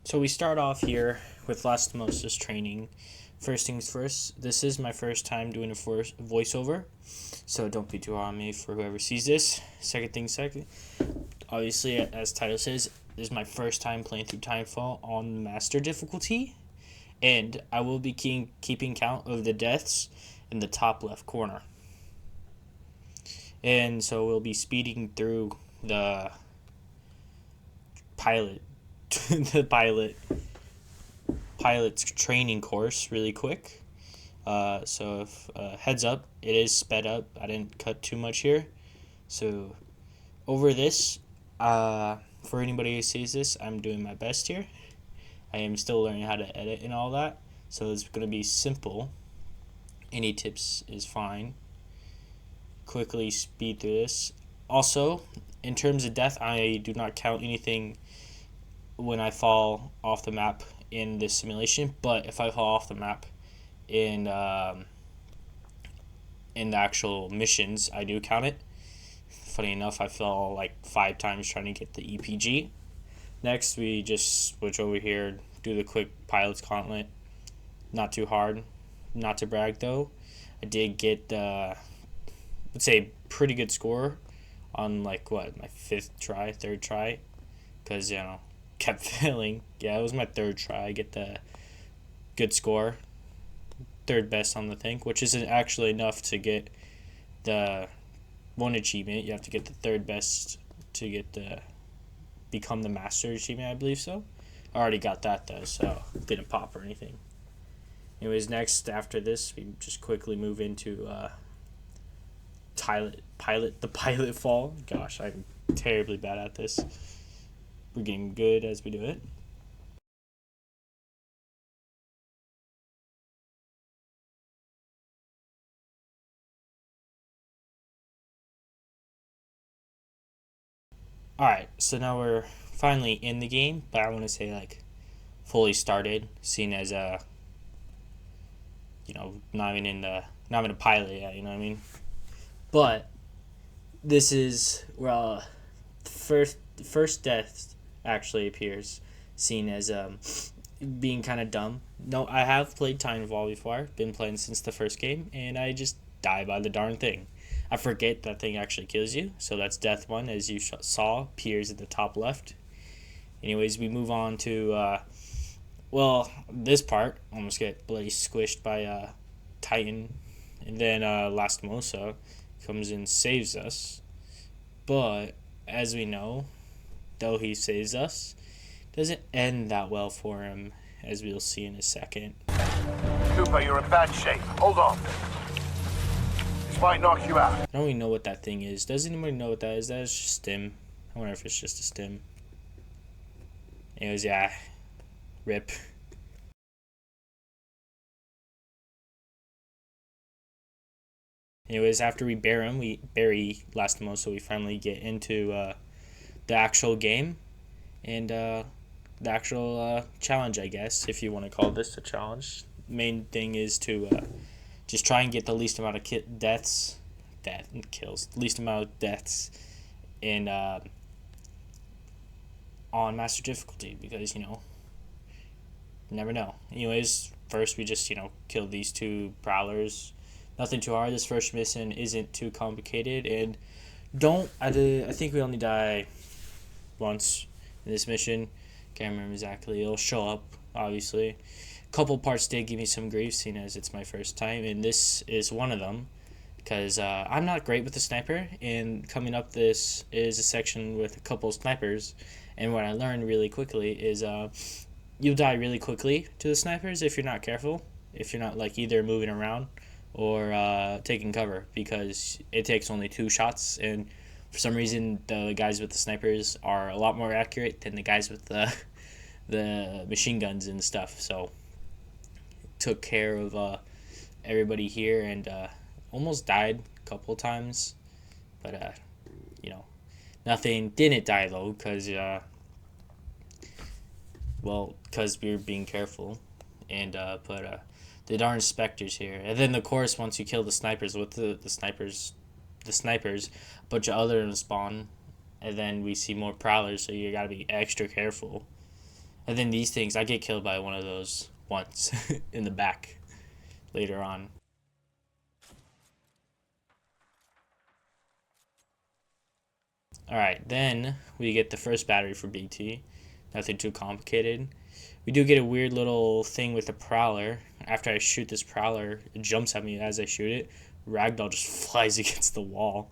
So we start off here with Lastimosa's training. First things first, this is my first time doing a voiceover, so don't be too hard on me for whoever sees this. Second, obviously, as title says, this is my first time playing through Titanfall on Master difficulty, and I will be keeping count of the deaths in the top left corner. And so we'll be speeding through the pilot, the pilot's training course really quick. So if heads up, it is sped up. I didn't cut too much here. So over this, for anybody who sees this, I'm doing my best here. I am still learning how to edit and all that. So it's going to be simple. Any tips is fine. Quickly speed through this. Also, in terms of death, I do not count anything when I fall off the map in this simulation, but if I fall off the map in the actual missions, I do count it. Funny enough, I fell like 5 times trying to get the EPG. Next, we just switch over here, do the quick pilot's gauntlet. Not too hard, not to brag though. I did get would say pretty good score on like what, my third try, because kept failing. Yeah, it was my third try. I get the good score, third best on the thing, which isn't actually enough to get the one achievement. You have to get the third best to get the become the master achievement, I believe so. I already got that though, so it didn't pop or anything. Anyways, next after this, we just quickly move into the pilot fall. Gosh, I'm terribly bad at this. We're getting good as we do it. Alright, so now we're finally in the game, but I want to say like fully started, seen as not even a pilot yet, you know what I mean? But this is first death actually appears, seen as being kind of dumb. No, I have played Titanfall before, been playing since the first game, and I just die by the darn thing. I forget that thing actually kills you, so that's death 1, as you saw, appears at the top left. Anyways, we move on to, this part, almost get bloody squished by Titan, and then Lastimosa comes and saves us. But, as we know, though he saves us, doesn't end that well for him, as we'll see in a second. Cooper, you're in bad shape. Hold on. This might knock you out. I don't even know what that thing is. Does anybody know what that is? That is just stim. I wonder if it's just a stim. Anyways, yeah. Rip. Anyways, after we bury Lastimosa, so we finally get into the actual game and the actual challenge, I guess, if you want to call this a challenge. Main thing is to just try and get the least amount of least amount of deaths in on master difficulty, because you never know. Anyways, first we just kill these 2 prowlers. Nothing too hard. This first mission isn't too complicated, and I think we only die once in this mission. Can't remember exactly. It'll show up, obviously. A couple parts did give me some grief, seeing as it's my first time, and this is one of them, because I'm not great with the sniper, and coming up this is a section with a couple of snipers, and what I learned really quickly is you'll die really quickly to the snipers if you're not careful, if you're not like either moving around or taking cover, because it takes only 2 shots, and for some reason the guys with the snipers are a lot more accurate than the guys with the machine guns and stuff. So took care of everybody here, and almost died a couple times, but nothing. Didn't die though, because we were being careful, and the darn specters here. And then of course, once you kill the snipers with the snipers, a bunch of other them spawn, and then we see more prowlers, so you gotta be extra careful. And then these things, I get killed by one of those once in the back later on. Alright, then we get the first battery for BT. Nothing too complicated. We do get a weird little thing with the Prowler. After I shoot this Prowler, it jumps at me as I shoot it. Ragdoll just flies against the wall.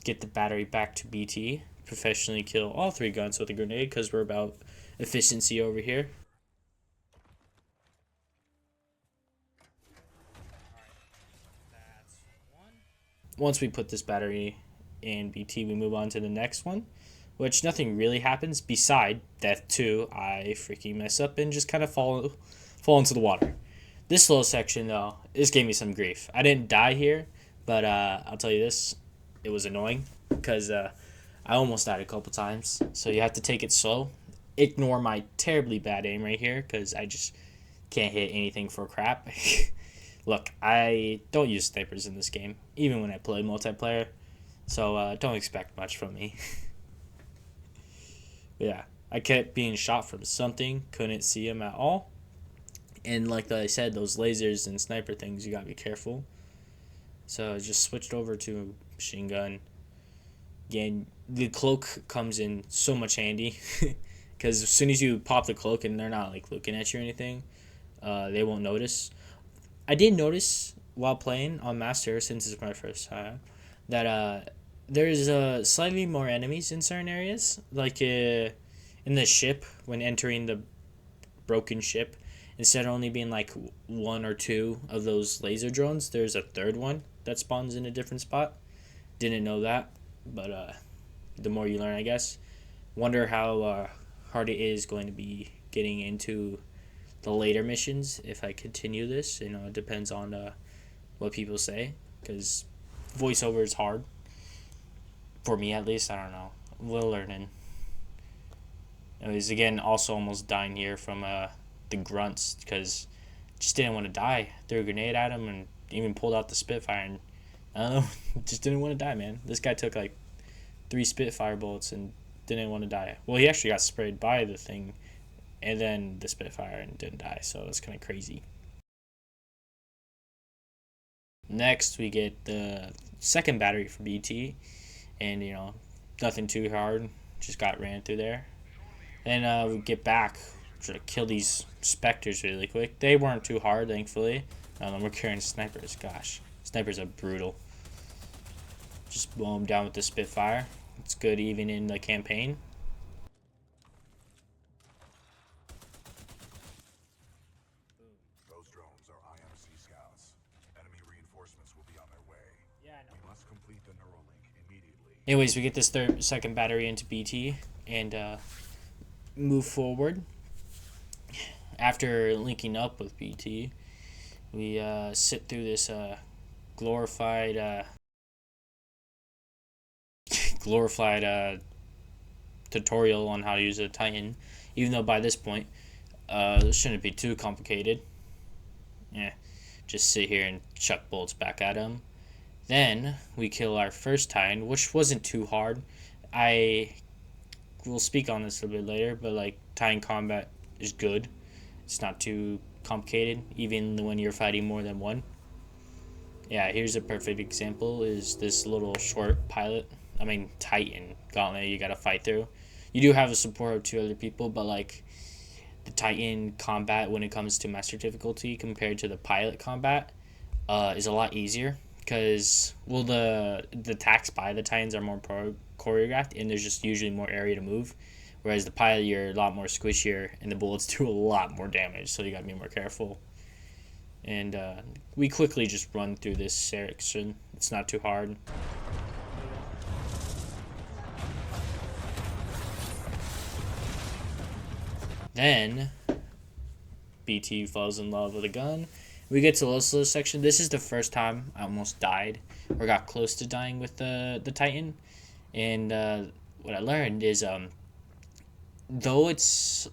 Get the battery back to BT. Professionally kill all 3 guns with a grenade because we're about efficiency over here. Once we put this battery in BT, we move on to the next one, which nothing really happens beside death 2. I freaking mess up and just kind of fall into the water. This little section, though, this gave me some grief. I didn't die here, but I'll tell you this, it was annoying because I almost died a couple times. So you have to take it slow. Ignore my terribly bad aim right here because I just can't hit anything for crap. Look, I don't use snipers in this game, even when I play multiplayer, so don't expect much from me. Yeah, I kept being shot from something, couldn't see him at all. And like I said, those lasers and sniper things, you gotta be careful. So I just switched over to machine gun. Again, the cloak comes in so much handy, because as soon as you pop the cloak and they're not like looking at you or anything, they won't notice. I did notice while playing on Master, since it's my first time, that there's slightly more enemies in certain areas. Like in the ship, when entering the broken ship, instead of only being like 1 or 2 of those laser drones, there's a third one that spawns in a different spot. Didn't know that, but the more you learn, I guess. Wonder how hard it is going to be getting into the later missions if I continue this. You know, it depends on what people say, because voiceover is hard for me, at least. I don't know, we're learning. Anyways, again, also almost dying here from the grunts, because just didn't want to die. Threw a grenade at him and even pulled out the Spitfire, and I don't know, just didn't want to die, man. This guy took like 3 Spitfire bullets and didn't want to die. Well, he actually got sprayed by the thing and then the Spitfire and didn't die, so it's kind of crazy. Next, we get the second battery for BT, and you know, nothing too hard, just got ran through there. Then we get back, try to kill these Spectres really quick. They weren't too hard, thankfully. We're carrying snipers. Gosh, snipers are brutal. Just blow them down with the Spitfire. It's good even in the campaign. Those drones are IMC scouts. Enemy reinforcements will be on their way. Yeah, I know. We must complete the Neuralink immediately. Anyways, we get this second battery into BT and move forward. After linking up with BT, we sit through this glorified tutorial on how to use a Titan, even though by this point this shouldn't be too complicated. Yeah, just sit here and chuck bullets back at him. Then we kill our first Titan, which wasn't too hard. I will speak on this a bit later, but like, Titan combat is good. It's not too complicated, even when you're fighting more than one. Yeah, here's a perfect example, is this little short Titan gauntlet you gotta fight through. You do have a support of 2 other people, but like, the Titan combat when it comes to master difficulty compared to the pilot combat is a lot easier, because, well, the attacks by the Titans are more choreographed, and there's just usually more area to move, whereas the pilot, you're a lot more squishier and the bullets do a lot more damage, so you gotta be more careful. And we quickly just run through this section. It's not too hard. Then BT falls in love with a gun. We get to this little section. This is the first time I almost died, or got close to dying with the Titan. And what I learned is, though it's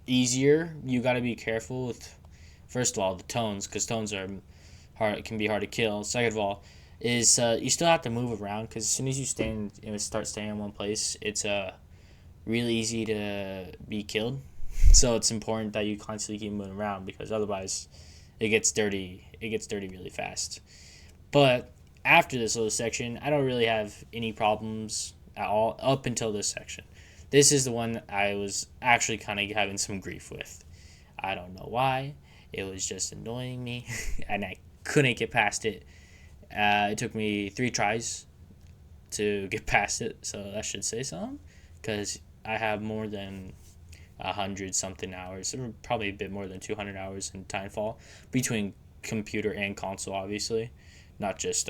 easier, you got to be careful with, first of all, the tones, because tones are hard. It can be hard to kill. Second of all, is you still have to move around because as soon as you stand, start staying in one place, it's really easy to be killed. So it's important that you constantly keep moving around because otherwise, it gets dirty. It gets dirty really fast. But after this little section, I don't really have any problems at all up until this section. This is the one I was actually kind of having some grief with. I don't know why. It was just annoying me, and I couldn't get past it. It took me 3 tries to get past it, so that should say something. Because I have more than 100 something hours, or probably a bit more than 200 hours in Titanfall between computer and console, obviously, not just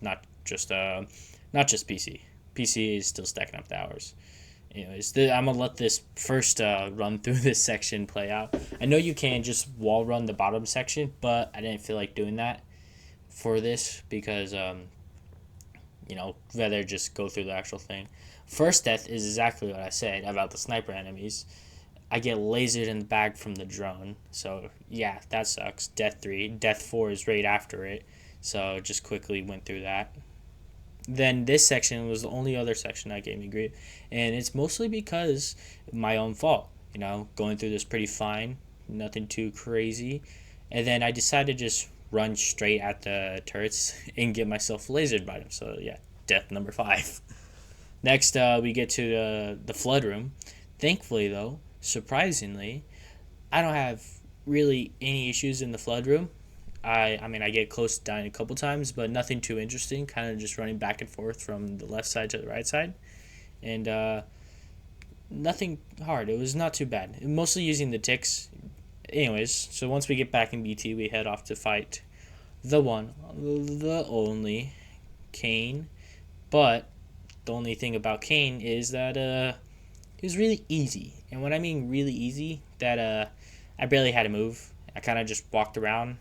not just not just PC. PC is still stacking up the hours. Anyways, I'm gonna let this first run through this section play out. I know you can just wall run the bottom section, but I didn't feel like doing that for this because rather just go through the actual thing. First death is exactly what I said about the sniper enemies. I get lasered in the back from the drone, so yeah, that sucks. Death 3. Death 4 is right after it, so just quickly went through that. Then this section was the only other section that gave me grief, and it's mostly because of my own fault. Going through this pretty fine, nothing too crazy, and then I decided to just run straight at the turrets and get myself lasered by them. So yeah, death number 5. Next, we get to the flood room. Thankfully, though, surprisingly, I don't have really any issues in the flood room. I get close to dying a couple times, but nothing too interesting. Kind of just running back and forth from the left side to the right side, and nothing hard. It was not too bad. Mostly using the ticks. Anyways, so once we get back in BT, we head off to fight the one, the only, Kane. But the only thing about Kane is that it was really easy. And when I mean really easy, that I barely had to move. I kind of just walked around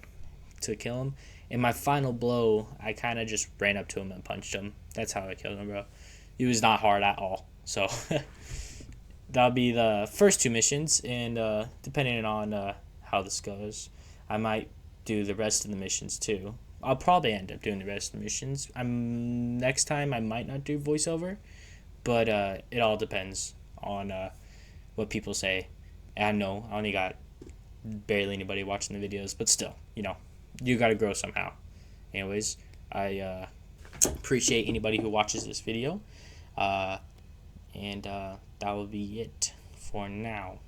to kill him. In my final blow, I kind of just ran up to him and punched him. That's how I killed him, bro. It was not hard at all. So that'll be the first 2 missions, and depending on how this goes, I might do the rest of the missions too. I'll probably end up doing the rest of the missions. Next time I might not do voiceover, but it all depends on what people say. And I know I only got barely anybody watching the videos, but still, you gotta grow somehow. Anyways, I appreciate anybody who watches this video, and that will be it for now.